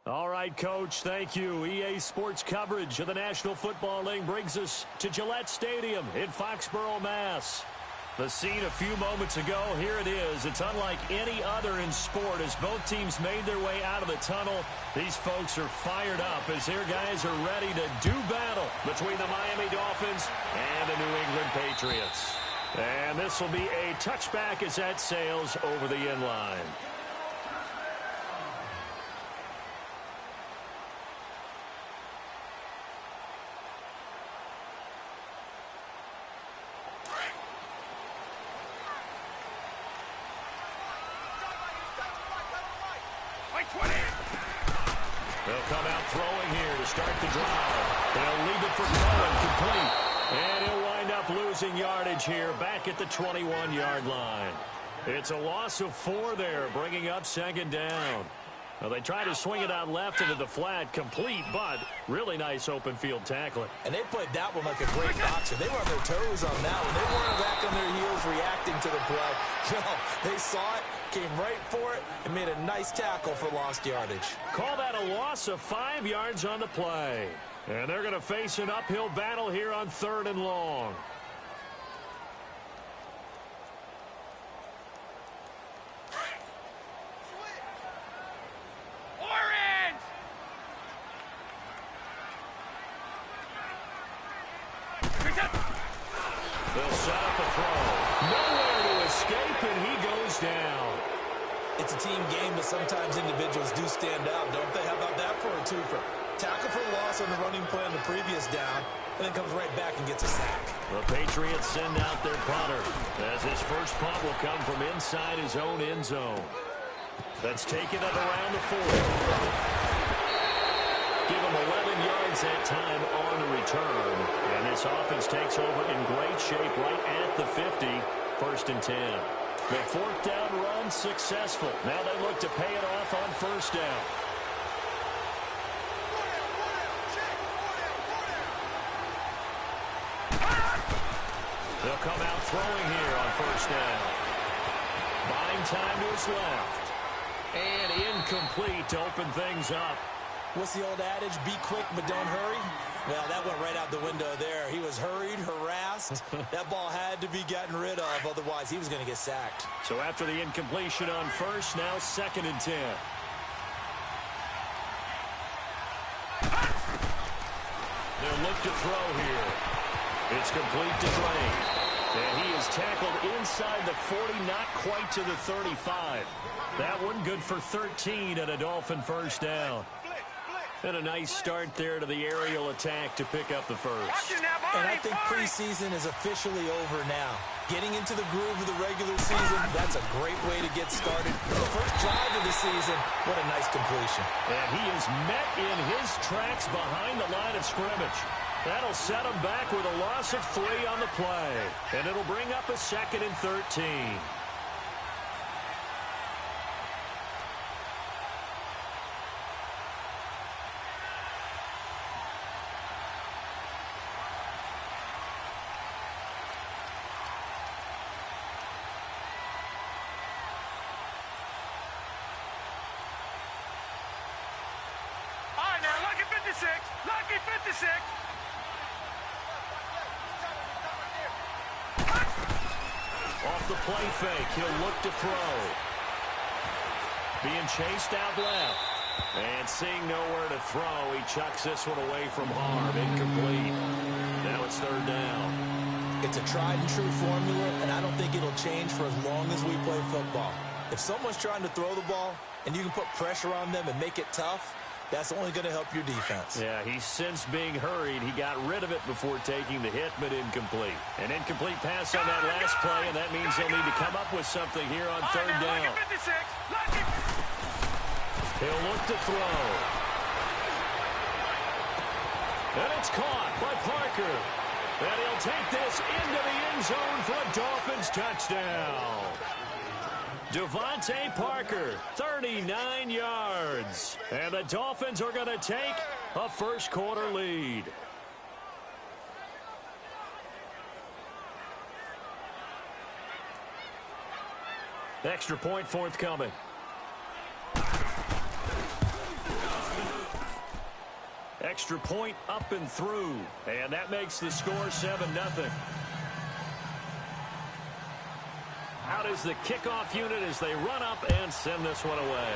All right, Coach, thank you. EA Sports coverage of the National Football League brings us to Gillette Stadium in Foxborough, Mass. The scene a few moments ago, here it is. It's unlike any other in sport as both teams made their way out of the tunnel. These folks are fired up as their guys are ready to do battle between the Miami Dolphins and the New England Patriots. And this will be a touchback as that sails over the end line. They'll come out throwing here to start the drive. They'll leave it for Cohen, complete. And he'll wind up losing yardage here back at the 21-yard line. It's a loss of 4 there, bringing up second down. Well, they try to swing it out left into the flat, complete, but really nice open field tackling. And they played that one like a great boxer. They were on their toes on that one. They weren't back on their heels reacting to the play. No, they saw it, came right for it, and made a nice tackle for lost yardage. Call that a loss of 5 yards on the play. And they're going to face an uphill battle here on 3rd and long. They'll set up a throw. Nowhere to escape, and he goes down. It's a team game, but sometimes individuals do stand out, don't they? How about that for a twofer? Tackle for loss on the running play on the previous down, and then comes right back and gets a sack. The Patriots send out their punter, as his first punt will come from inside his own end zone. That's taken at around the 40. Give him 11 yards that time on the return. And this offense takes over in great shape right at the 50. 1st and 10. The 4th down run successful. Now they look to pay it off on 1st down. They'll come out throwing here on 1st down. Buying time to his left. And incomplete to open things up. What's the old adage? Be quick, but don't hurry. Well, that went right out the window there. He was hurried, harassed. That ball had to be gotten rid of, otherwise he was going to get sacked. So after the incompletion on 1st, now 2nd and 10. They'll look to throw here. It's complete to Drake. And he is tackled inside the 40, not quite to the 35. That one good for 13 and a Dolphin 1st down. And a nice start there to the aerial attack to pick up the 1st. And I think preseason is officially over now. Getting into the groove of the regular season, that's a great way to get started. The first drive of the season, what a nice completion. And he is met in his tracks behind the line of scrimmage. That'll set him back with a loss of 3 on the play. And it'll bring up a 2nd and 13. Lucky 56. Off the play fake, he'll look to throw. Being chased out left. And seeing nowhere to throw, he chucks this one away from harm. Incomplete. Now it's 3rd down. It's a tried and true formula, and I don't think it'll change for as long as we play football. If someone's trying to throw the ball, and you can put pressure on them and make it tough, that's only going to help your defense. Yeah, he's since being hurried. He got rid of it before taking the hit, but incomplete. An incomplete pass on that last play, and that means they'll need to come up with something here on 3rd down. He'll look to throw. And it's caught by Parker. And he'll take this into the end zone for a Dolphins touchdown. Devontae Parker, 39 yards. And the Dolphins are going to take a first-quarter lead. Extra point forthcoming. Extra point up and through. And that makes the score 7-0. Out is the kickoff unit as they run up and send this one away.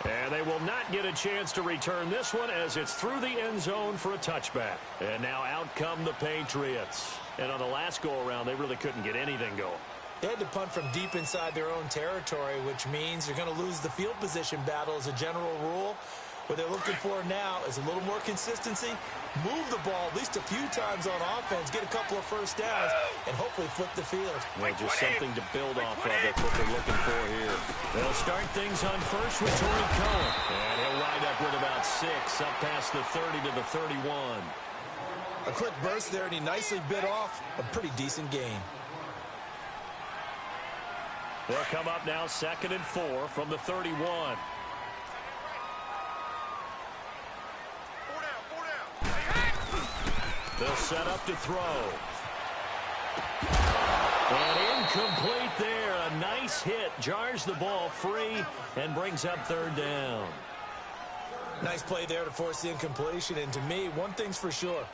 And they will not get a chance to return this one as it's through the end zone for a touchback. And now out come the Patriots. And on the last go-around, they really couldn't get anything going. They had to punt from deep inside their own territory, which means you're going to lose the field position battle as a general rule. What they're looking for now is a little more consistency, move the ball at least a few times on offense, get a couple of first downs, and hopefully flip the field. Well, just something to build off of. That's what they're looking for here. They'll start things on first with Torrey Cohen. And he'll wind up with about 6, up past the 30 to the 31. A quick burst there, and he nicely bit off a pretty decent gain. They'll come up now 2nd and 4 from the 31. They'll set up to throw. And incomplete there. A nice hit. Jars the ball free and brings up 3rd down. Nice play there to force the incompletion. And to me, one thing's for sure.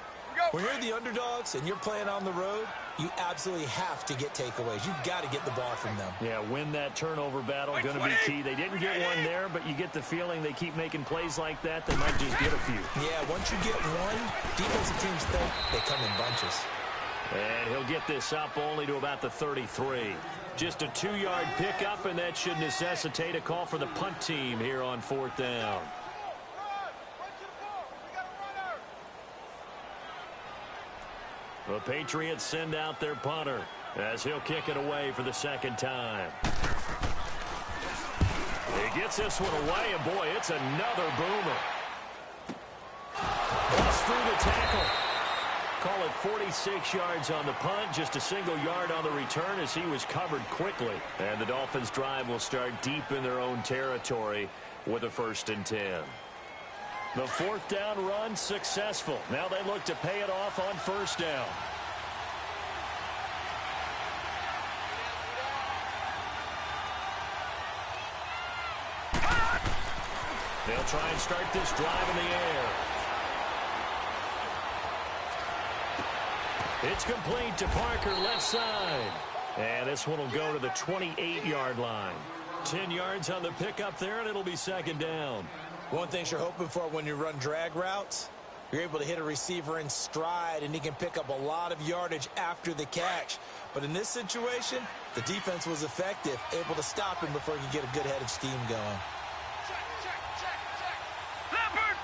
When you're the underdogs and you're playing on the road, you absolutely have to get takeaways. You've got to get the ball from them. Yeah, win that turnover battle, going to be key. They didn't get one there, but you get the feeling they keep making plays like that. They might just get a few. Yeah, once you get one, defensive teams think they come in bunches. And he'll get this up only to about the 33. Just a 2-yard pickup, and that should necessitate a call for the punt team here on 4th down. The Patriots send out their punter as he'll kick it away for the 2nd time. He gets this one away, and boy, it's another boomer. Bust through the tackle. Call it 46 yards on the punt, just a single yard on the return as he was covered quickly. And the Dolphins' drive will start deep in their own territory with a 1st and 10. The 4th down run successful. Now they look to pay it off on 1st down. They'll try and start this drive in the air. It's complete to Parker, left side. And this one will go to the 28-yard line. 10 yards on the pickup there, and it'll be 2nd down. One thing you're hoping for when you run drag routes, you're able to hit a receiver in stride, and he can pick up a lot of yardage after the catch. But in this situation, the defense was effective, able to stop him before he could get a good head of steam going. Leopard!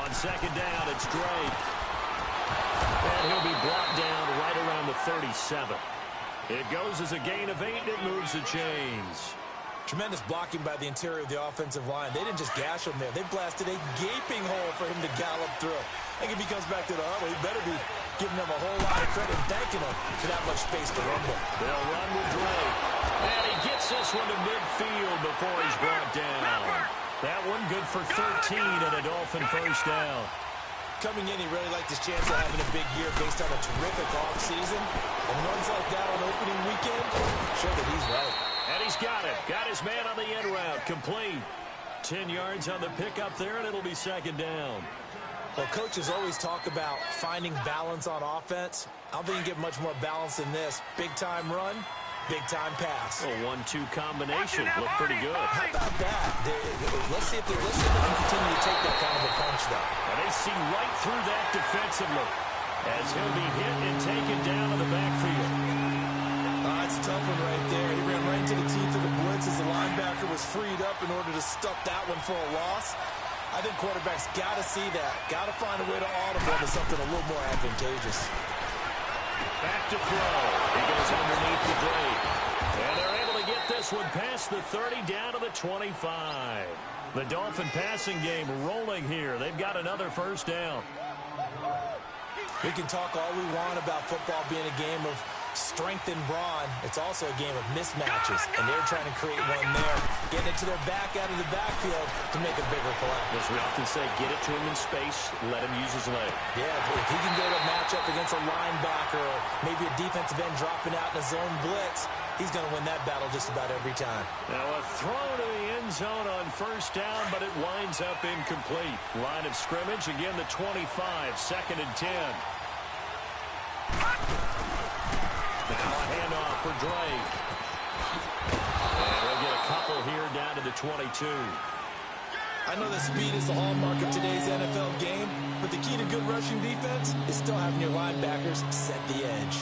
On 2nd down, it's Drake. And he'll be brought down right around the 37. It goes as a gain of 8, and it moves the chains. Tremendous blocking by the interior of the offensive line. They didn't just gash him there. They blasted a gaping hole for him to gallop through. I think if he comes back to the huddle, he better be giving them a whole lot of credit, thanking them for that much space to rumble. They'll run with Drake. And he gets this one to midfield before he's brought down. That one good for 13 and a Dolphin 1st down. Coming in, he really liked his chance of having a big year based on a terrific offseason. And runs like that on opening weekend show that he's right. And he's got it. Got his man on the end route. Complete. 10 yards on the pickup there, and it'll be 2nd down. Well, coaches always talk about finding balance on offense. I don't think you can get much more balance than this. Big-time run, big-time pass. A 1-2 combination. Looked pretty good. How about that? Let's see if they can continue to take that kind of a punch, though. And they see right through that defensively as he'll be hit and taken down in the backfield. That's a tough one right there. He ran right into the teeth of the blitz as the linebacker was freed up in order to stuff that one for a loss. I think quarterbacks got to see that. Got to find a way to audible to something a little more advantageous. Back to throw. He goes underneath the break. And they're able to get this one past the 30 down to the 25. The Dolphin passing game rolling here. They've got another 1st down. We can talk all we want about football being a game of strength and brawn. It's also a game of mismatches, and they're trying to create one there, getting it to their back out of the backfield to make a bigger play. As we often say, get it to him in space, let him use his leg. Yeah, if he can get a matchup against a linebacker or maybe a defensive end dropping out in a zone blitz, he's going to win that battle just about every time. Now a throw to the end zone on first down, but it winds up incomplete. Line of scrimmage, again the 25, 2nd and 10. Now a handoff for Drake. And we'll get a couple here down to the 22. I know that speed is the hallmark of today's NFL game, but the key to good rushing defense is still having your linebackers set the edge.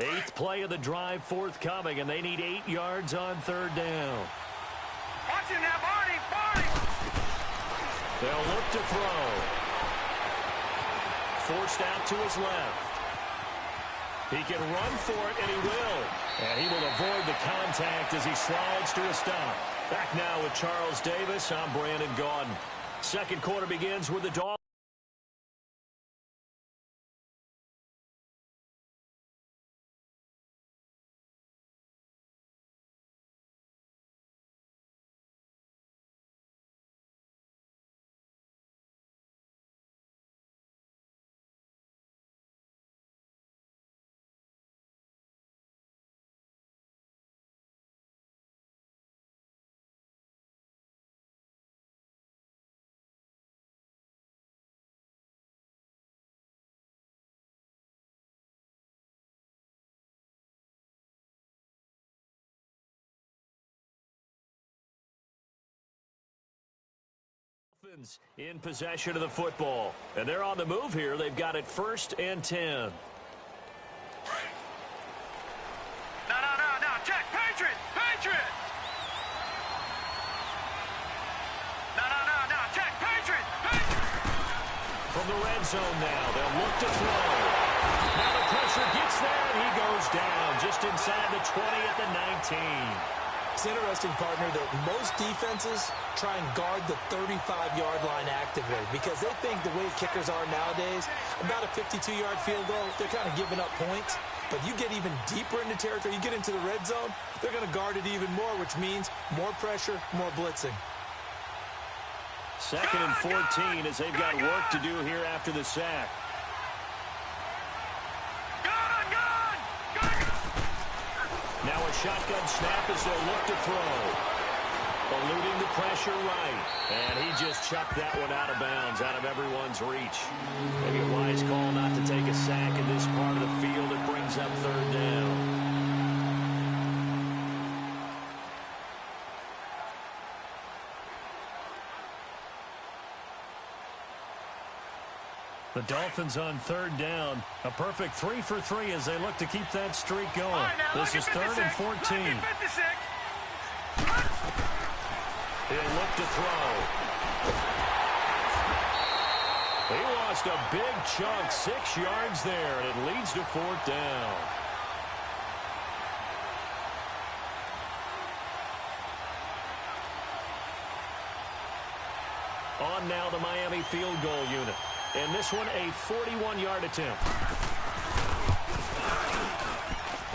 Eighth play of the drive forthcoming, and they need 8 yards on 3rd down. Watch it now, Barney! Barney! They'll look to throw. Forced out to his left. He can run for it, and he will. And he will avoid the contact as he slides to a stop. Back now with Charles Davis. I'm Brandon Gaudin. Second quarter begins with the Dolphins. In possession of the football. And they're on the move here. They've got it 1st and 10. No. Check. Patriot! Patriot! No. Check. Patriot! Patriot! From the red zone now. They'll look to throw. Now the pressure gets there, and he goes down just inside the 20 at the 19. It's interesting, partner, that most defenses try and guard the 35-yard line actively because they think the way kickers are nowadays, about a 52-yard field goal, they're kind of giving up points. But you get even deeper into territory, you get into the red zone, they're going to guard it even more, which means more pressure, more blitzing. 2nd and 14 as they've got work to do here after the sack. Now a shotgun snap as they'll look to throw. Eluding the pressure right. And he just chucked that one out of bounds, out of everyone's reach. Maybe a wise call not to take a sack in this part of the field. It brings up 3rd down. The Dolphins on 3rd down. A perfect 3 for 3 as they look to keep that streak going. Right, this is 3rd and 14. He'll look to throw. He lost a big chunk, 6 yards there, and it leads to 4th down. On now the Miami field goal unit. And this one, a 41-yard attempt.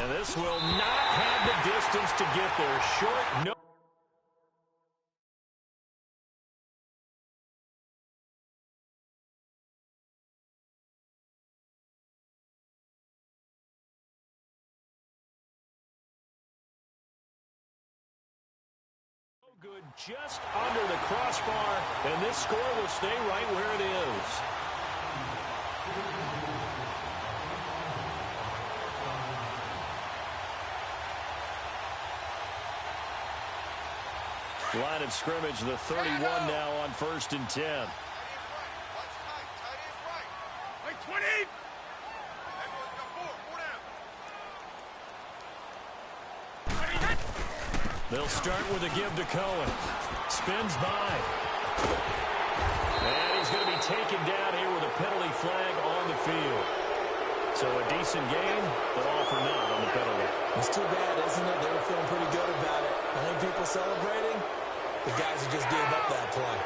And this will not have the distance to get there. Short, no. Good just under the crossbar, and this score will stay right where it is. Line of scrimmage, the 31 now on 1st and 10. They'll start with a give to Cohen. Spins by. And he's going to be taken down here with a penalty flag on the field. So a decent game, but all for naught on the penalty. It's too bad, isn't it? They were feeling pretty good about it. Only people celebrating, the guys who just gave up that play.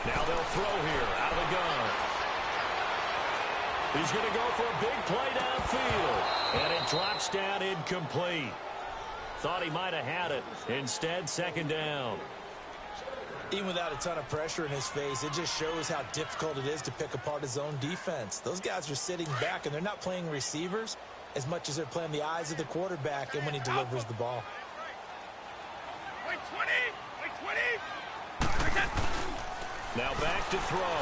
Now they'll throw here out of the gun. He's going to go for a big play downfield. And it drops down incomplete. Thought he might have had it. Instead, second down. Even without a ton of pressure in his face, it just shows how difficult it is to pick apart his own defense. Those guys are sitting back, and they're not playing receivers as much as they're playing the eyes of the quarterback and when he delivers the ball. Wait 20! Wait 20! Now back to throw.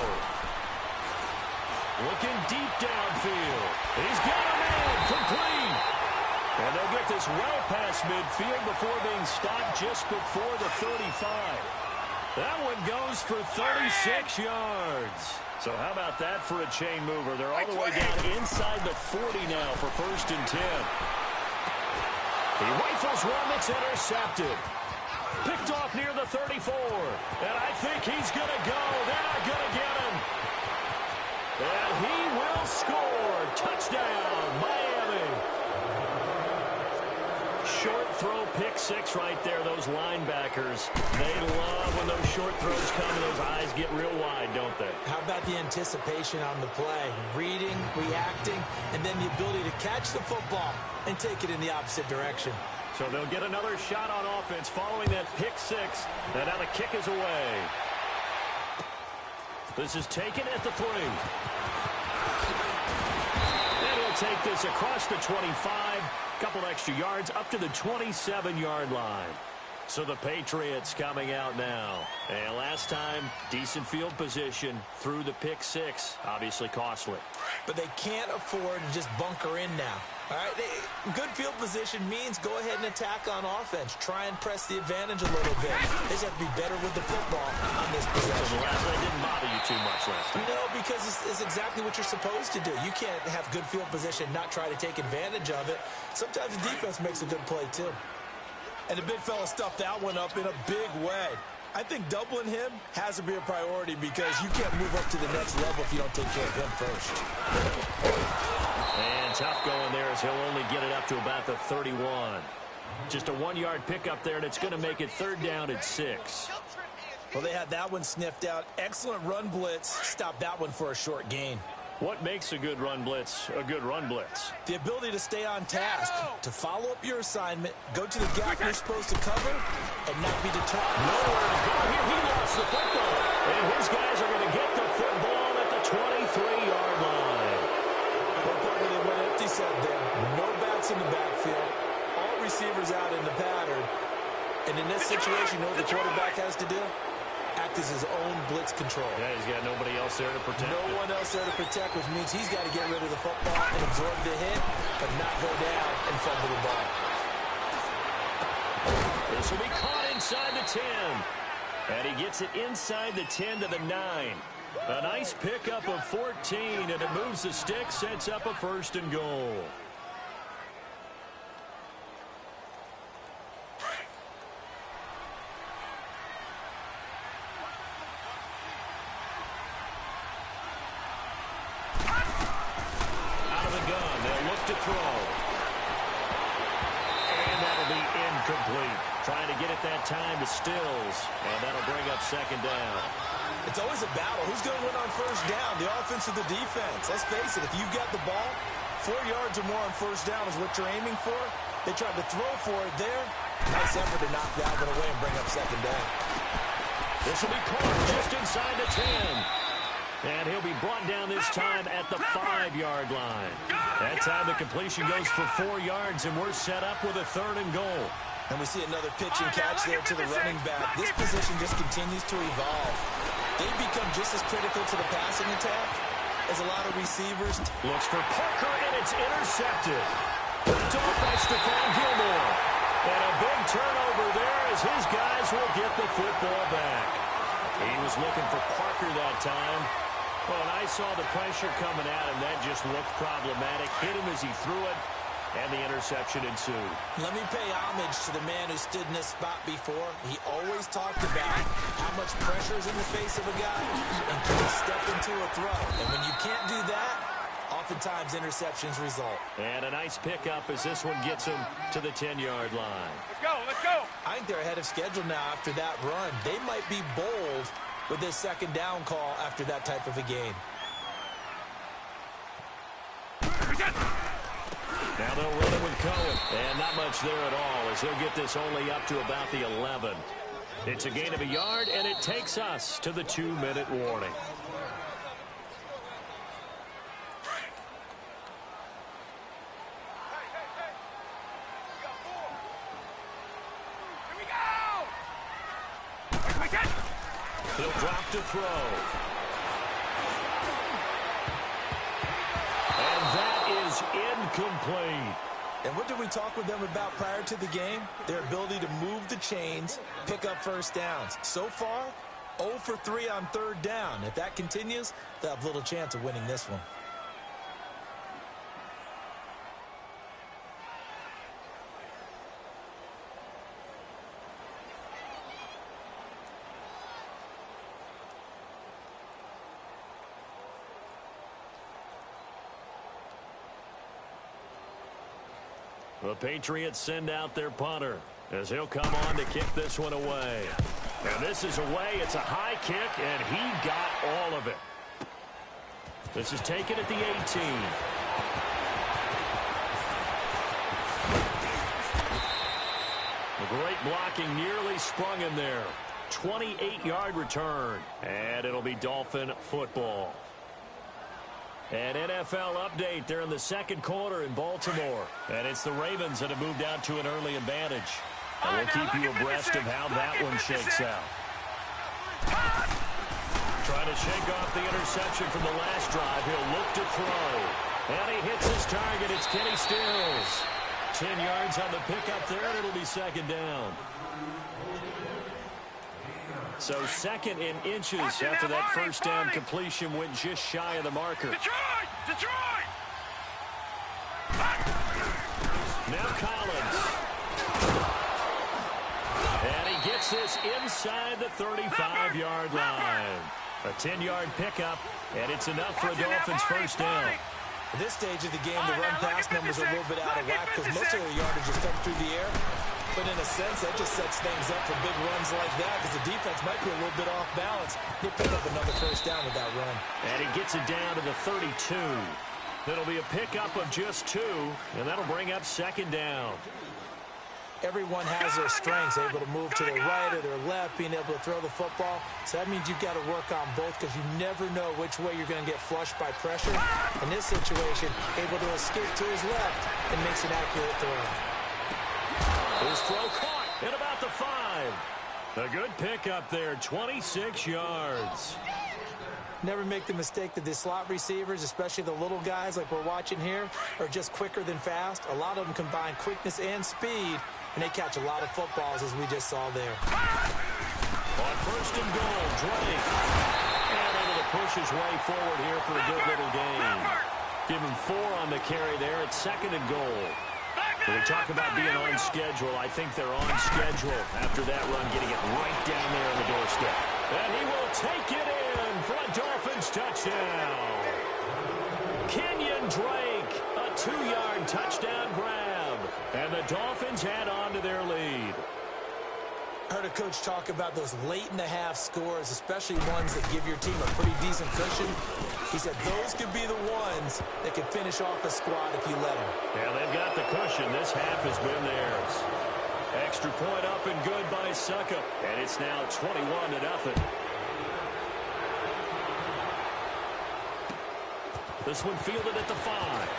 Looking deep downfield. He's got a man complete. And they'll get this well past midfield before being stopped just before the 35. That one goes for 36 yards. So how about that for a chain mover? They're all the way down inside the 40 now for 1st and 10. He rifles one that's intercepted. Picked off near the 34. And I think he's going to go. They're not going to get him. And he will score. Touchdown, Miami. Short throw, pick six right there. Those linebackers, they love when those short throws come and those eyes get real wide, don't they? How about the anticipation on the play? Reading, reacting, and then the ability to catch the football and take it in the opposite direction. So they'll get another shot on offense following that pick six. And now the kick is away. This is taken at the 3. And he'll take this across the 25. Couple extra yards up to the 27-yard line. So the Patriots coming out now. And last time, decent field position through the pick six. Obviously costly. But they can't afford to just bunker in now. All right, good field position means go ahead and attack on offense. Try and press the advantage a little bit. They just have to be better with the football on this possession. So the last one didn't bother you too much last time. No, because it's exactly what you're supposed to do. You can't have good field position and not try to take advantage of it. Sometimes the defense makes a good play, too. And the big fella stuffed that one up in a big way. I think doubling him has to be a priority because you can't move up to the next level if you don't take care of him first. And tough going there as he'll only get it up to about the 31. Just a 1-yard pickup there, and it's going to make it 3rd down at 6. Well, they had that one sniffed out. Excellent run blitz. Stopped that one for a short gain. What makes a good run blitz a good run blitz? The ability to stay on task, to follow up your assignment, go to the gap you're supposed to cover, and not be deterred. Nowhere to go here. He lost the football. And his guys are going to get the football at the 23-yard line. Well, partner, they went empty set there. No backs in the backfield. All receivers out in the pattern. And in this situation, you know what the quarterback has to do? Act as his own blitz control. Yeah, he's got nobody else there to protect. No one else there to protect, which means he's got to get rid of the football and absorb the hit, but not go down and fumble the ball. This will be caught inside the 10. And he gets it inside the 10 to the 9. A nice pickup of 14, and it moves the stick, sets up a 1st and goal. Out of the gun, they'll look to throw. And that'll be incomplete. Trying to get it that time to Stills, and that'll bring up 2nd down. It's always a battle. Who's going to win on 1st down? The offense or the defense? Let's face it, if you've got the ball, 4 yards or more on 1st down is what you're aiming for. They tried to throw for it there. Nice effort to knock that one away and bring up 2nd down. This will be caught just inside the 10. And he'll be brought down this time at the 5-yard line. That time the completion goes for 4 yards, and we're set up with a 3rd and goal. And we see another pitch and catch there to the running back. This position just continues to evolve. They've become just as critical to the passing attack as a lot of receivers. Looks for Parker, and it's intercepted. Picked off by Stephon Gilmore. And a big turnover there as his guys will get the football back. He was looking for Parker that time. Well, and I saw the pressure coming at him. That just looked problematic. Hit him as he threw it. And the interception ensued. Let me pay homage to the man who stood in this spot before. He always talked about how much pressure is in the face of a guy and can he step into a throw. And when you can't do that, oftentimes interceptions result. And a nice pickup as this one gets him to the 10-yard line. Let's go, let's go. I think they're ahead of schedule now after that run. They might be bold with this 2nd down call after that type of a game. Now Now they'll run it with Cohen. And not much there at all as he'll get this only up to about the 11. It's a gain of a yard, and it takes us to the 2-minute warning. He'll drop to throw. And that is incomplete. And what did we talk with them about prior to the game? Their ability to move the chains, pick up first downs. So far, 0 for 3 on third down. If that continues, they'll have little chance of winning this one. The Patriots send out their punter as he'll come on to kick this one away. And this is away. It's a high kick, and he got all of it. This is taken at the 18. The great blocking nearly sprung him there. 28-yard return, and it'll be Dolphin football. An NFL update there in the second quarter in Baltimore. And it's the Ravens that have moved out to an early advantage. And we'll keep you abreast of how that one shakes out. Trying to shake off the interception from the last drive. He'll look to throw. And he hits his target. It's Kenny Stills. 10 yards on the pickup there, and it'll be second down. So second in inches after that first down completion went just shy of the marker. Detroit! Now Collins. And he gets this inside the 35-yard line. A 10-yard pickup, and it's enough for a Dolphins first down. At this stage of the game, the run-pass numbers are a little bit out of whack because most of the yardage is coming through the air. But in a sense, that just sets things up for big runs like that because the defense might be a little bit off balance. He'll pick up another first down with that run. And he gets it down to the 32. It'll be a pickup of just 2, and that'll bring up second down. Everyone has their strengths, able to move to their right or their left, being able to throw the football. So that means you've got to work on both because you never know which way you're going to get flushed by pressure. In this situation, able to escape to his left and makes an accurate throw. His throw caught at about the 5. A good pickup there, 26 yards. Never make the mistake that the slot receivers, especially the little guys like we're watching here, are just quicker than fast. A lot of them combine quickness and speed, and they catch a lot of footballs, as we just saw there. On first and goal, Drake. And able to push his way forward here for a good little gain. Give him 4 on the carry there. It's second and goal. When we talk about being on schedule, I think they're on schedule after that run, getting it right down there on the doorstep. And he will take it in for a Dolphins touchdown. Kenyon Drake, a 2-yard touchdown grab. And the Dolphins add on to their lead. I heard a coach talk about those late-in-the-half scores, especially ones that give your team a pretty decent cushion. He said those could be the ones that could finish off a squad if you let them. Yeah, they've got the cushion. This half has been theirs. Extra point up and good by Succop. And it's now 21-0. This one fielded at the 5.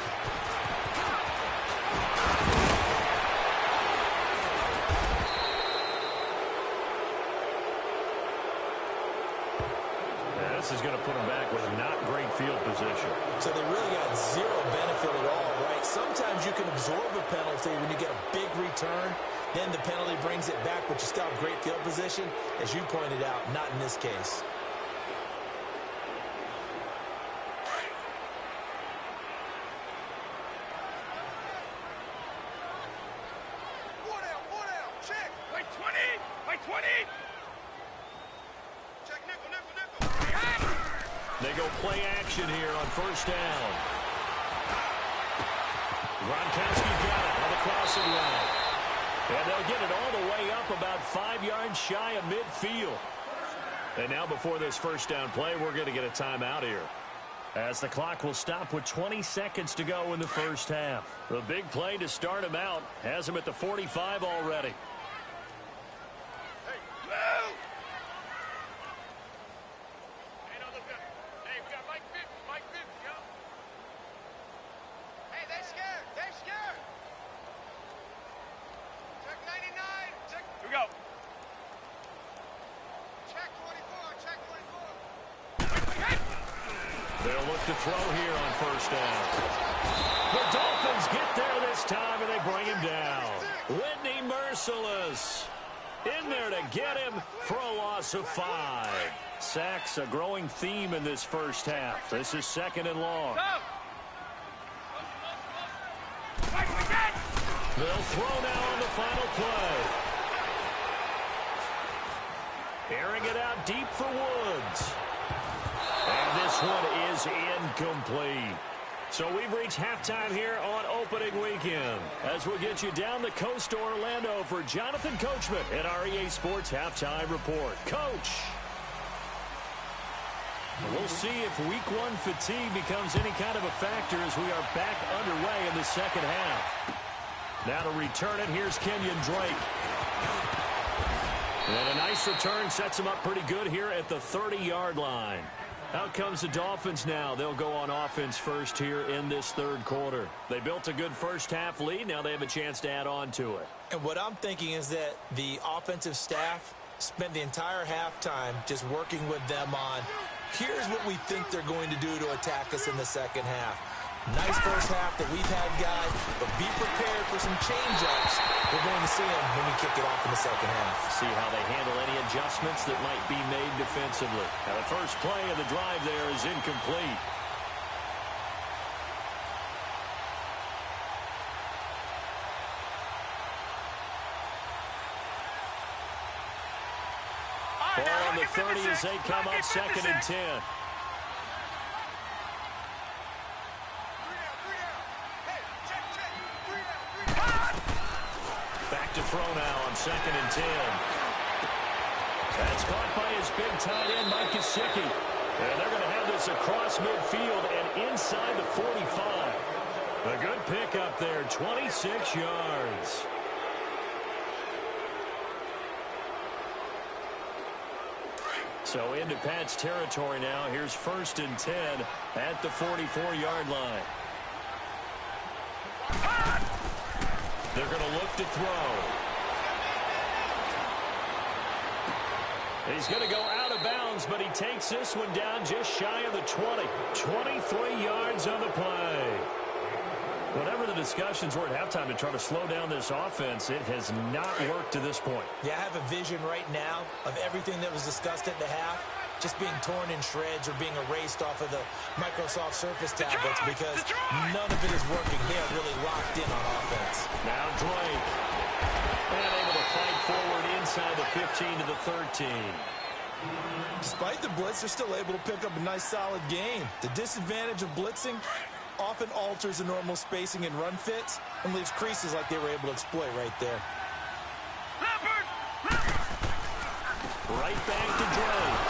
This is going to put them back with a not great field position. So they really got zero benefit at all, right? Sometimes you can absorb a penalty when you get a big return. Then the penalty brings it back, but you still have great field position. As you pointed out, not in this case. Four down, check. Wait 20, wait 20. Check, nickel. They go play action here on first down. Gronkowski's got it on the crossing route. And they'll get it all the way up about 5 yards shy of midfield. And now before this first down play, we're going to get a timeout here. as the clock will stop with 20 seconds to go in the first half. The big play to start him out has him at the 45 already. They'll look to throw here on first down. The Dolphins get there this time, and they bring him down. Whitney Mercilus in there to get him for a loss of 5. Sacks a growing theme in this first half. This is second and long. They'll throw now on the final play. Airing it out deep for Woods. And this one is incomplete. So we've reached halftime here on opening weekend. As we'll get you down the coast to Orlando for Jonathan Coachman at our EA Sports Halftime Report. Coach. We'll see if week 1 fatigue becomes any kind of a factor as we are back underway in the second half. Now to return it, here's Kenyon Drake. And a nice return sets him up pretty good here at the 30-yard line. Out comes the Dolphins now. They'll go on offense first here in this third quarter. They built a good first half lead. Now they have a chance to add on to it. And what I'm thinking is that the offensive staff spent the entire halftime just working with them on, here's what we think they're going to do to attack us in the second half. Nice first half that we've had, guys, but be prepared for some change-ups. We're going to see them when we kick it off in the second half. See how they handle any adjustments that might be made defensively. Now the first play of the drive there is incomplete. Ball on the 30 as they come up second and 10. Back to throw now on second and 10. That's caught by his big tight end, Mike Gesicki. And they're going to have this across midfield and inside the 45. A good pickup there, 26 yards. So into Pat's territory now. Here's first and 10 at the 44-yard line. They're going to look to throw. He's going to go out of bounds, but he takes this one down just shy of the 20. 23 yards on the play. Whatever the discussions were at halftime to try to slow down this offense, it has not worked to this point. Yeah, I have a vision right now of everything that was discussed at the half just being torn in shreds or being erased off of the Microsoft Surface tablets because none of it is working. They are really locked in on offense. Now Drake. And able to fight forward inside the 15 to the 13. Despite the blitz, they're still able to pick up a nice solid gain. The disadvantage of blitzing often alters the normal spacing and run fits and leaves creases like they were able to exploit right there. Right back to Drake.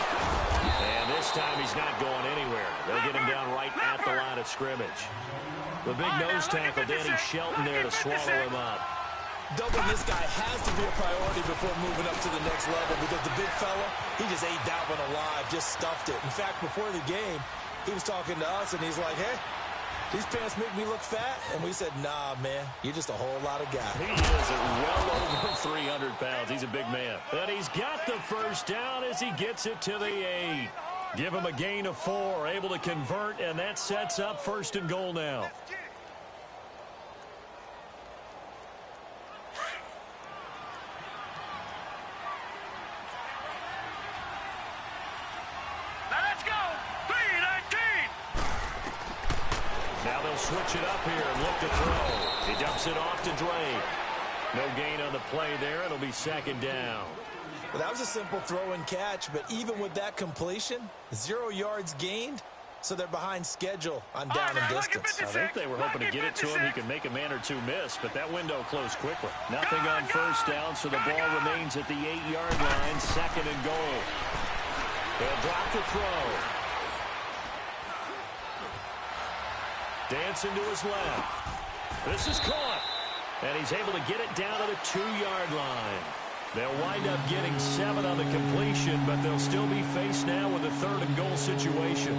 And this time he's not going anywhere. They'll get him down right at the line of scrimmage. The big nose tackle, Danny Shelton, there to swallow him up. Doubling this guy has to be a priority before moving up to the next level because the big fella, he just ate that one alive, just stuffed it. In fact, before the game, he was talking to us, and he's like, hey, these pants make me look fat. And we said, nah, man, you're just a whole lot of guy. He is well over 300 pounds. He's a big man. And he's got the first down as he gets it to the 8. Give him a gain of 4, able to convert, and that sets up first and goal now. Now they'll switch it up here and look to throw. He dumps it off to Drake. No gain on the play there. It'll be second down. Well, that was a simple throw and catch, but even with that completion, 0 yards gained, so they're behind schedule on down and distance. I think they were hoping to get it to him. He could make a man or two miss, but that window closed quickly. Nothing on first down, so the ball remains at the 8-yard line, second and goal. They'll drop the throw. Dancing to his left. This is caught. And he's able to get it down to the 2-yard line. They'll wind up getting 7 on the completion, but they'll still be faced now with a 3rd and goal situation.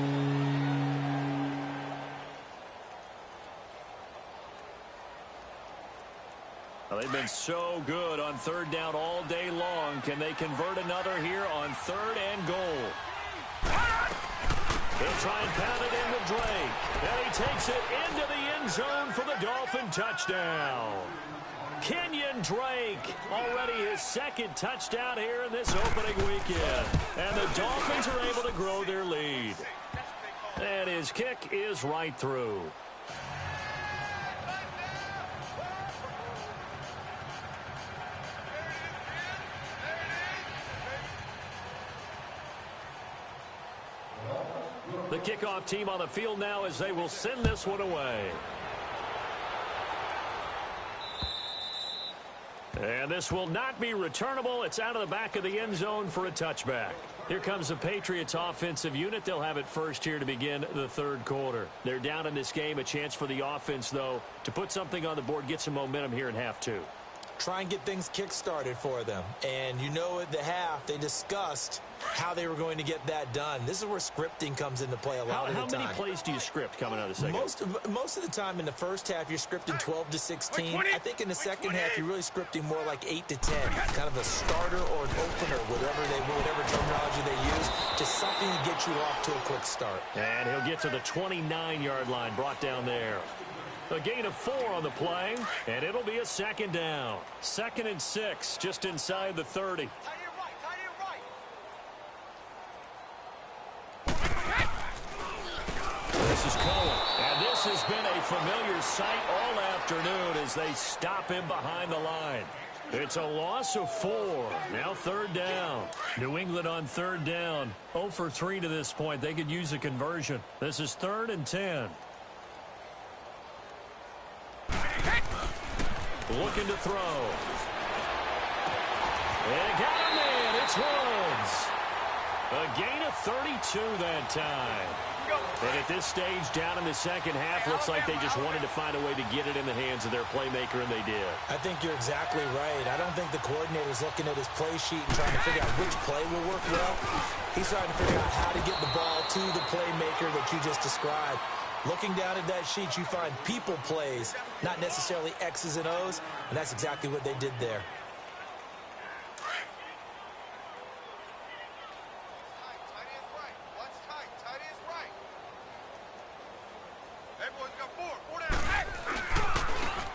Well, they've been so good on 3rd down all day long. Can they convert another here on 3rd and goal? He'll try and pound it into Drake. And he takes it into the end zone for the Dolphin touchdown. Kenyon Drake, already his 2nd touchdown here in this opening weekend. And the Dolphins are able to grow their lead. And his kick is right through. The kickoff team on the field now as they will send this one away. And this will not be returnable. It's out of the back of the end zone for a touchback. Here comes the Patriots offensive unit. They'll have it first here to begin the 3rd quarter. They're down in this game. A chance for the offense, though, to put something on the board, get some momentum here in half 2. Try and get things kick-started for them. And you know at the half, they discussed how they were going to get that done. This is where scripting comes into play a lot of the time. How many plays do you script coming out of the second? Most of the time in the first half, you're scripting 12 to 16. I think in the second half, you're really scripting more like 8 to 10. Kind of a starter or an opener, whatever terminology they use. Just something to get you off to a quick start. And he'll get to the 29-yard line, brought down there. A gain of 4 on the play, and it'll be a 2nd down. 2nd and 6, just inside the 30. This is Cohen, and this has been a familiar sight all afternoon as they stop him behind the line. It's a loss of 4. Now 3rd down. New England on 3rd down. 0 for 3 to this point. They could use a conversion. This is 3rd and 10. Looking to throw. And got him in. It's Woods. A gain of 32 that time. And at this stage, down in the second half, looks like they just wanted to find a way to get it in the hands of their playmaker, and they did. I think you're exactly right. I don't think the coordinator's looking at his play sheet and trying to figure out which play will work well. He's trying to figure out how to get the ball to the playmaker that you just described. Looking down at that sheet, you find people plays, not necessarily X's and O's, and that's exactly what they did there.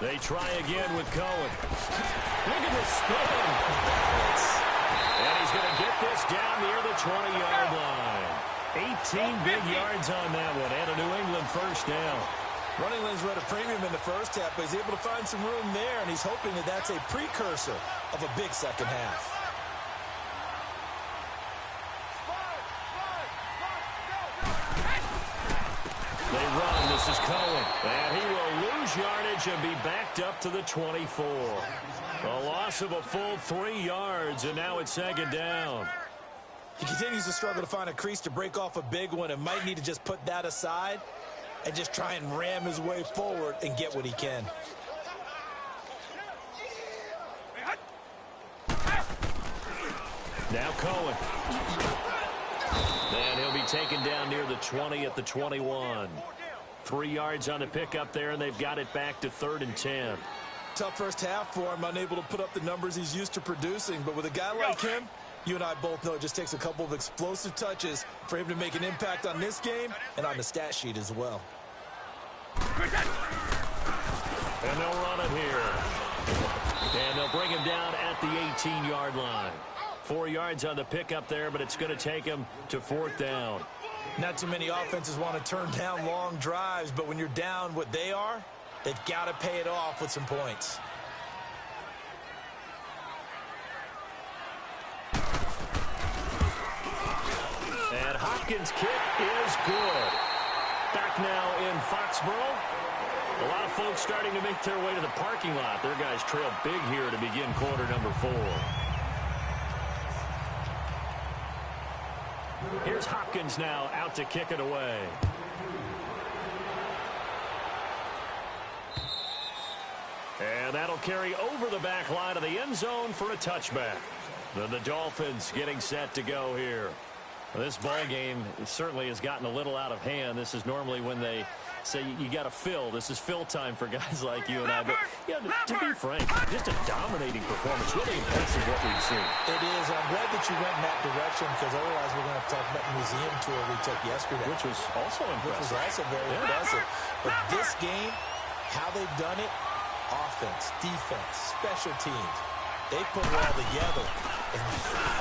They try again with Cohen. Look at the spin. And he's going to get this down near the 20-yard line. 18 big yards on that one, and a New England first down. Running lanes were at a premium in the first half, but he's able to find some room there, and he's hoping that that's a precursor of a big second half. They run. This is Cohen. And he will lose yardage and be backed up to the 24. A loss of a full 3 yards, and now it's second down. He continues to struggle to find a crease to break off a big one and might need to just put that aside and just try and ram his way forward and get what he can. Now Cohen. And he'll be taken down near the 20 at the 21. 3 yards on the pickup there, and they've got it back to 3rd and 10. Tough first half for him, unable to put up the numbers he's used to producing. But with a guy like him, you and I both know it just takes a couple of explosive touches for him to make an impact on this game and on the stat sheet as well. And they'll run it here. And they'll bring him down at the 18-yard line. 4 yards on the pickup there, but it's going to take him to 4th down. Not too many offenses want to turn down long drives, but when you're down what they are, they've got to pay it off with some points. And Hopkins' kick is good. Back now in Foxborough. A lot of folks starting to make their way to the parking lot. Their guys trail big here to begin quarter number 4. Here's Hopkins now out to kick it away. And that'll carry over the back line of the end zone for a touchback. Then the Dolphins getting set to go here. This ball game certainly has gotten a little out of hand. This is normally when they say you got to fill. This is fill time for guys like you and I. But yeah, to be frank, just a dominating performance. Really impressive what we've seen. It is. I'm glad that you went in that direction because otherwise we're going to have to talk about the museum tour we took yesterday. Which was also impressive. Which was also very impressive. But this game, how they've done it, offense, defense, special teams, they put it all together. And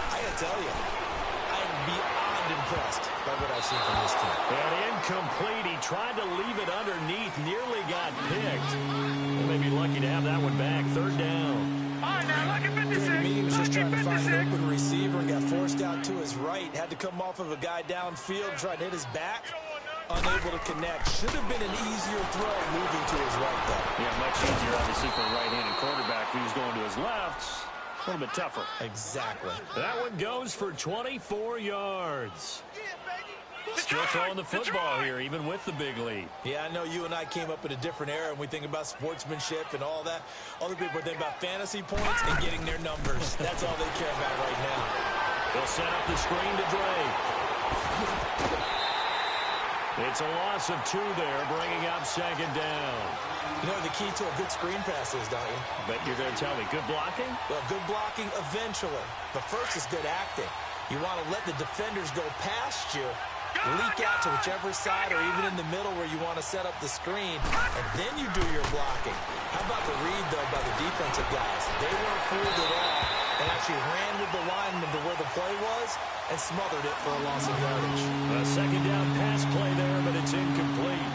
I got to tell you, I'm beyond impressed by what I've seen from this team. And incomplete. He tried to leave it underneath. Nearly got picked. They may be lucky to have that one back. Third down. All right, now look at 56. To me, he was just trying to find an open receiver and got forced out to his right. Had to come off of a guy downfield, trying to hit his back. Unable to connect. Should have been an easier throw moving to his right, though. Yeah, much easier, obviously, for a right-handed quarterback. If he was going to his left, a little bit tougher. Exactly. That one goes for 24 yards. Still throwing the football here, even with the big lead. Yeah, I know you and I came up in a different era, and we think about sportsmanship and all that. Other people think about fantasy points and getting their numbers. That's all they care about right now. They'll set up the screen to Drake. It's a loss of 2 there, bringing up second down. You know the key to a good screen pass is, don't you? Bet you're going to tell me. Good blocking? Well, good blocking eventually. But first is good acting. You want to let the defenders go past you, leak out to whichever side or even in the middle where you want to set up the screen, and then you do your blocking. How about the read, though, by the defensive guys? They weren't fooled at all and actually ran with the lineman to where the play was and smothered it for a loss of yardage. A second down pass play there, but it's incomplete.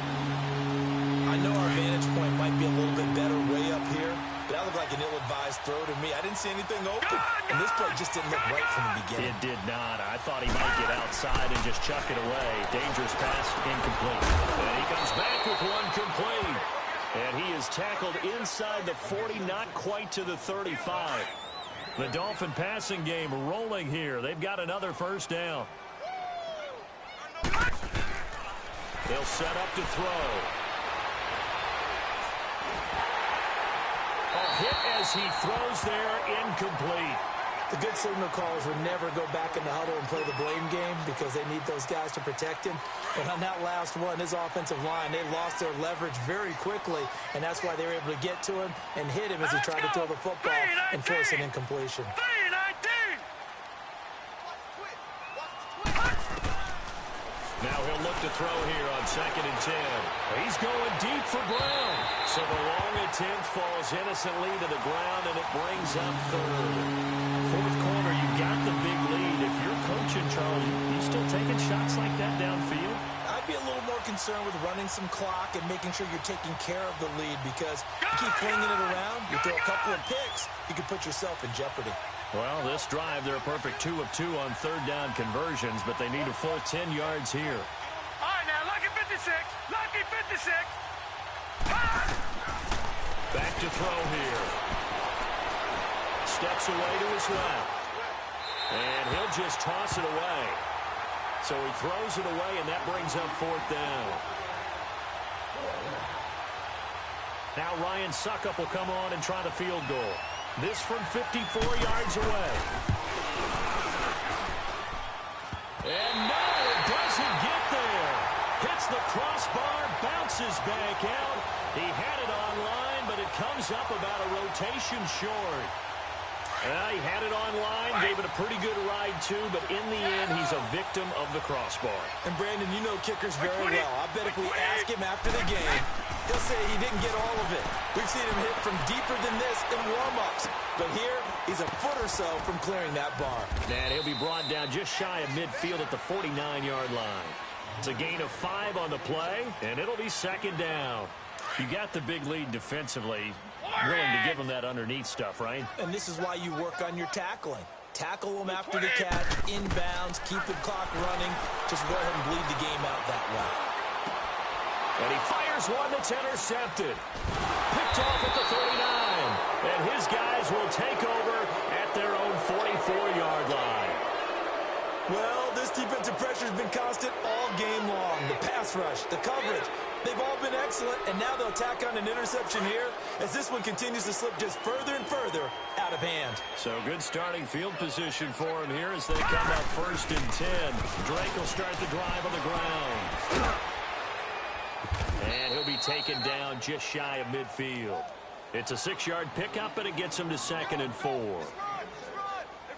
I know our vantage point might be a little bit better way up here, but that looked like an ill-advised throw to me. I didn't see anything open, and this play just didn't look right from the beginning. It did not. I thought he might get outside and just chuck it away. Dangerous pass, incomplete. And he comes back with one complete. And he is tackled inside the 40, not quite to the 35. The Dolphin passing game rolling here. They've got another first down. They'll set up to throw. Hit as he throws there, incomplete. The good signal callers would never go back in the huddle and play the blame game because they need those guys to protect him. But on that last one, his offensive line, they lost their leverage very quickly, and that's why they were able to get to him and hit him as he tried to throw the football and force an incompletion. Now he'll look to throw here on 2nd and 10. He's going deep for Brown. So the long attempt falls innocently to the ground, and it brings up 3rd. 4th quarter, you got the big lead. If you're coaching, Charles, you still taking shots like that downfield? I'd be a little more concerned with running some clock and making sure you're taking care of the lead because you keep flinging it around, you throw a couple of picks, you can put yourself in jeopardy. Well, this drive, they're a perfect 2 of 2 on 3rd down conversions, but they need a full 10 yards here. All right, now, lucky 56. Lucky 56. Back to throw here. Steps away to his left. And he'll just toss it away. So he throws it away, and that brings up 4th down. Now Ryan Suckup will come on and try the field goal. This from 54 yards away. And no, it doesn't get there. Hits the crossbar, bounces back out. He had it online, but it comes up about a rotation short. He had it online, gave it a pretty good ride, too, but in the end, he's a victim of the crossbar. And, Brandon, you know kickers very well. I bet if we ask him after the game, he'll say he didn't get all of it. We've seen him hit from deeper than this in warm-ups. But here, he's a foot or so from clearing that bar. And he'll be brought down just shy of midfield at the 49-yard line. It's a gain of 5 on the play, and it'll be 2nd down. You got the big lead defensively. Willing to give him that underneath stuff, right? And this is why you work on your tackling. Tackle him after the catch, inbounds, keep the clock running. Just go ahead and bleed the game out that way. And he fires one that's intercepted. Picked off at the 39. And his guys will take over at their own 44-yard line. Well, this defensive pressure has been constant all game long. The pass rush, the coverage, They've all been excellent, and now they'll tack on an interception here as this one continues to slip just further and further out of hand. So good starting field position for him here as they come up 1st and 10. Drake will start the drive on the ground. And he'll be taken down just shy of midfield. It's a 6-yard pickup, and it gets him to 2nd and 4.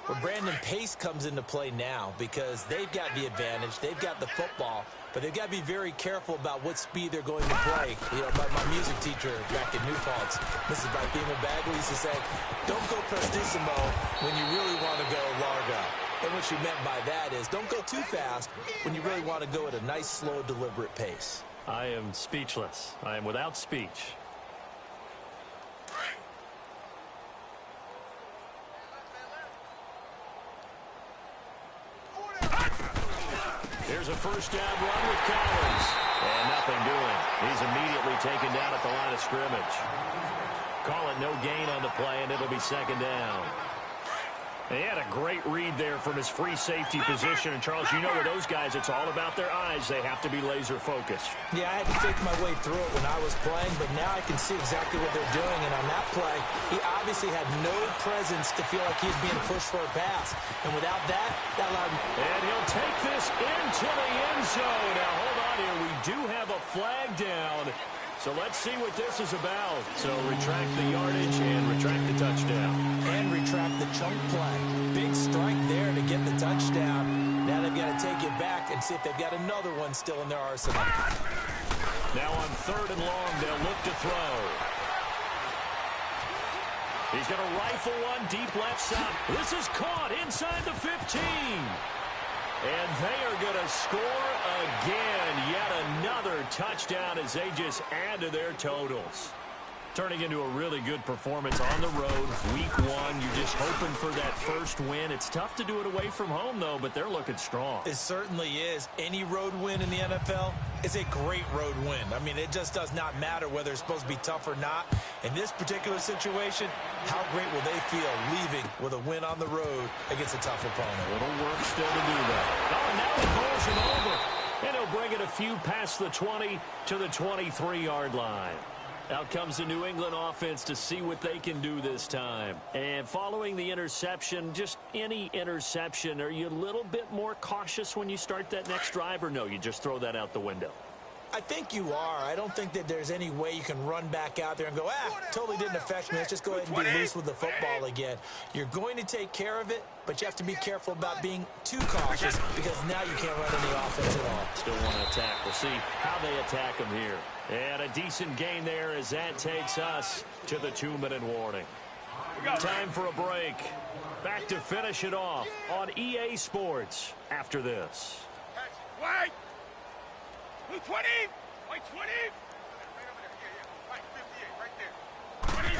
Well, Brandon, pace comes into play now because they've got the advantage. They've got the football, but they've got to be very careful about what speed they're going to play. You know, my music teacher back in New Paltz, Mrs. Bifema Bagley, used to say, don't go prestissimo when you really want to go largo. And what she meant by that is don't go too fast when you really want to go at a nice, slow, deliberate pace. I am speechless. I am without speech. Here's a 1st down run with Collins. And nothing doing. He's immediately taken down at the line of scrimmage. Call it no gain on the play, and it'll be 2nd down. He had a great read there from his free safety position. And, Charles, you know with those guys, it's all about their eyes. They have to be laser-focused. Yeah, I had to fake my way through it when I was playing, but now I can see exactly what they're doing. And on that play, he obviously had no presence to feel like he's being pushed for a pass. And without that allowed him. And he'll take this into the end zone. Now, hold on here. We do have a flag down. So let's see what this is about. So retract the yardage and retract the touchdown. And retract the chunk play. Big strike there to get the touchdown. Now they've got to take it back and see if they've got another one still in their arsenal. Now on 3rd and long, they'll look to throw. He's going to rifle one deep left side. This is caught inside the 15. And they are going to score again. Yet another touchdown as they just add to their totals. Turning into a really good performance on the road. Week 1, you're just hoping for that first win. It's tough to do it away from home, though, but they're looking strong. It certainly is. Any road win in the NFL is a great road win. I mean, it just does not matter whether it's supposed to be tough or not. In this particular situation, how great will they feel leaving with a win on the road against a tough opponent? A little work still to do that. Oh, now he pulls him over. And he'll bring it a few past the 20 to the 23-yard line. Out comes the New England offense to see what they can do this time. And following the interception, just any interception, are you a little bit more cautious when you start that next drive, or no, you just throw that out the window? I think you are. I don't think that there's any way you can run back out there and go, totally didn't affect me. Let's just go ahead and be loose with the football again. You're going to take care of it, but you have to be careful about being too cautious because now you can't run any offense at all. Still want to attack. We'll see how they attack them here. And a decent gain there as that takes us to the 2-minute warning. Time for a break. Back to finish it off on EA Sports after this. Wait! 20! Wait, 20! Right, 58, right there. 20!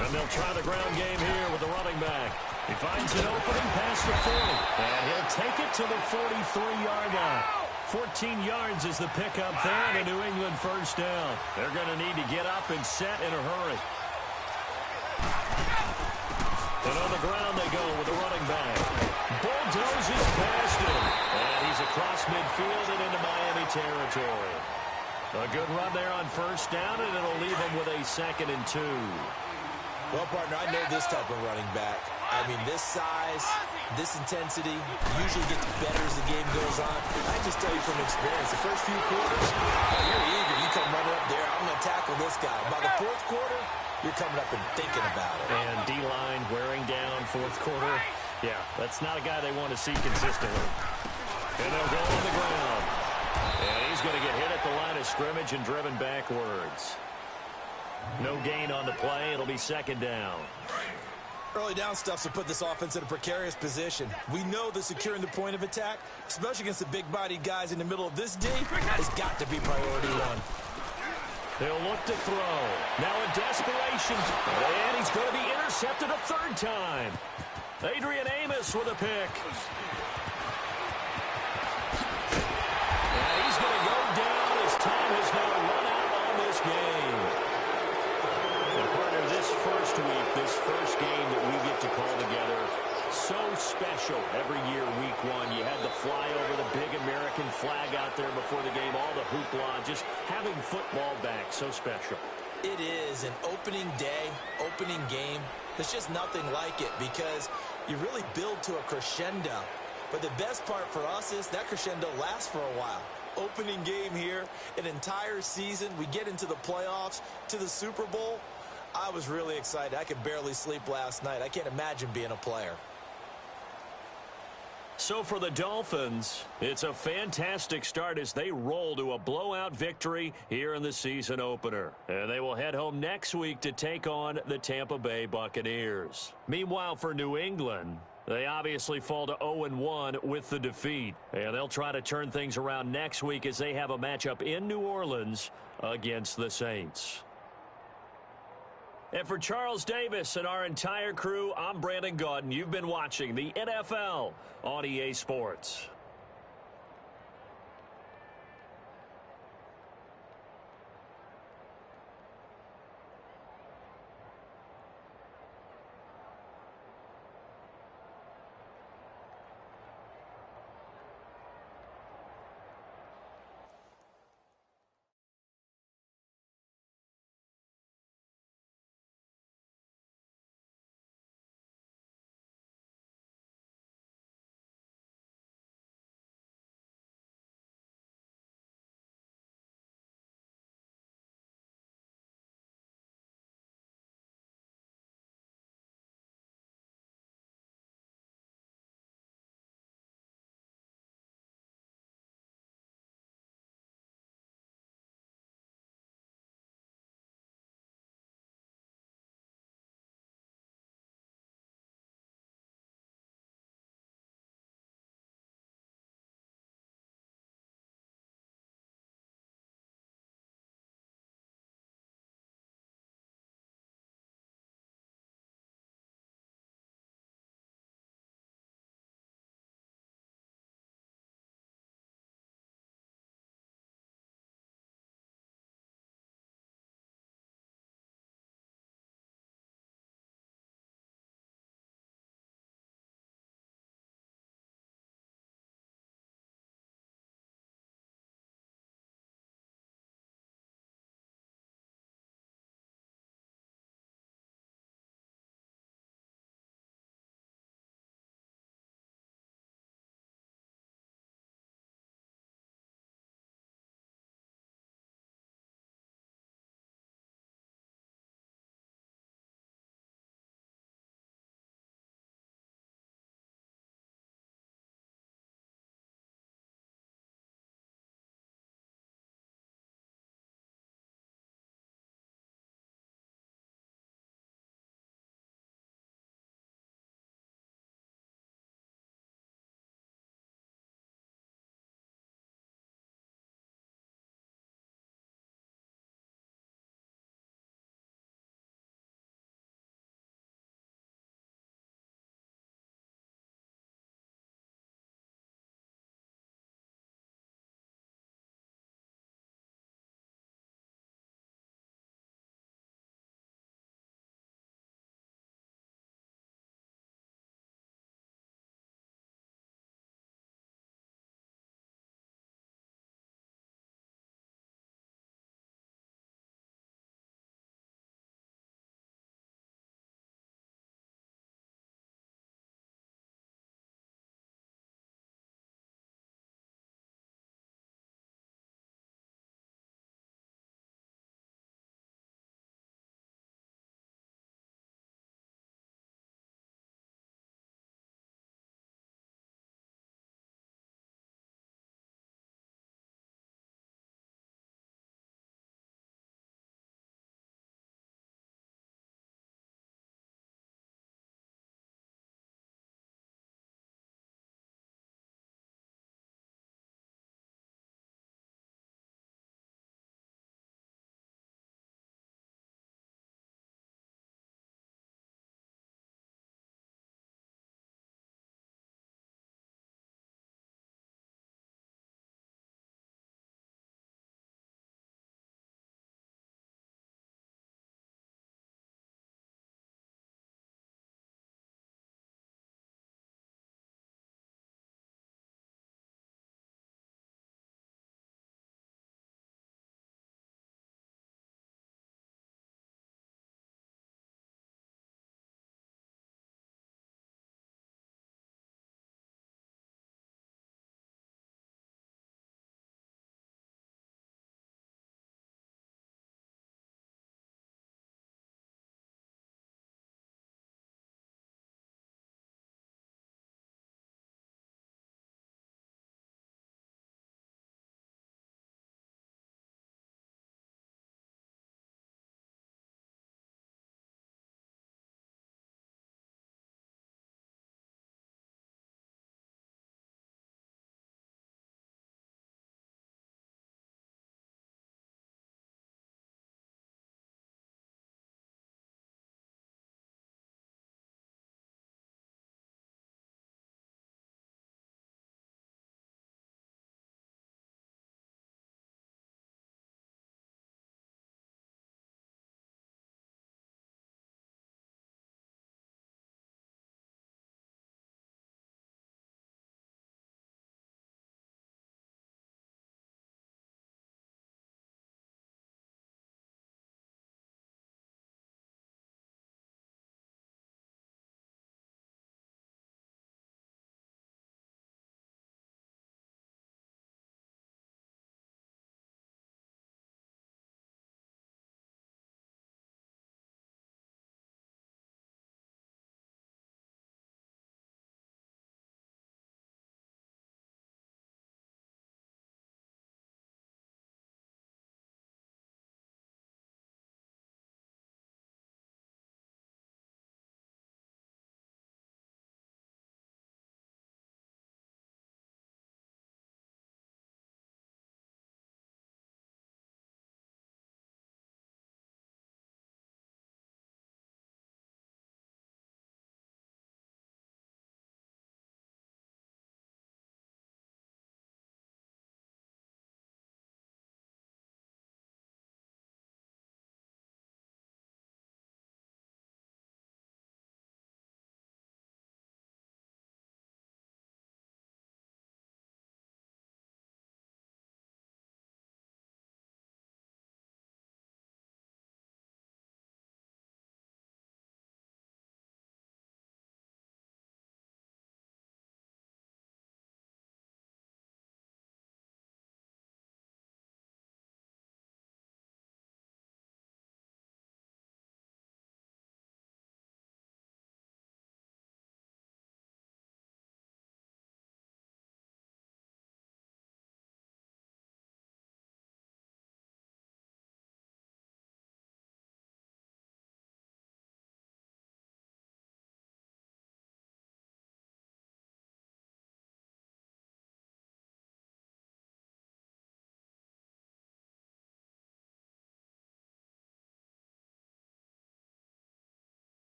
And they'll try the ground game here with the running back. He finds an opening past the 40. And he'll take it to the 43-yard line. 14 yards is the pickup there, and a New England 1st down. They're going to need to get up and set in a hurry. And on the ground they go with the running back. Bulldozes past him. And he's across midfield and into Miami territory. A good run there on 1st down, and it'll leave him with a 2nd and 2. Well, partner, I know this type of running back. I mean, this size, this intensity usually gets better as the game goes on. I just tell you from experience, the first few quarters, you're eager. You come running up there, I'm going to tackle this guy. By the 4th quarter, you're coming up and thinking about it. And D-line wearing down 4th quarter. Yeah, that's not a guy they want to see consistently. And they'll go on the ground. And he's going to get hit at the line of scrimmage and driven backwards. No gain on the play. It'll be 2nd down. Early down stuff to put this offense in a precarious position. We know that securing the point of attack, especially against the big-bodied guys in the middle of this D, has got to be priority 1. They'll look to throw. Now in desperation. And he's going to be intercepted a 3rd time. Adrian Amos with a pick. And he's going to go down as time has now run out on this game. And partner, this first week, this first game that we get to call together, so special every year week one. You had the fly over the big American flag out there before the game, all the hoopla, just having football back, so special. It is an opening day, opening game. There's just nothing like it because you really build to a crescendo. But the best part for us is that crescendo lasts for a while. Opening game here, an entire season. We get into the playoffs, to the Super Bowl. I was really excited. I could barely sleep last night. I can't imagine being a player. So for the Dolphins, it's a fantastic start as they roll to a blowout victory here in the season opener. And they will head home next week to take on the Tampa Bay Buccaneers. Meanwhile, for New England, they obviously fall to 0-1 with the defeat. And they'll try to turn things around next week as they have a matchup in New Orleans against the Saints. And for Charles Davis and our entire crew, I'm Brandon Gaudin. You've been watching the NFL on EA Sports.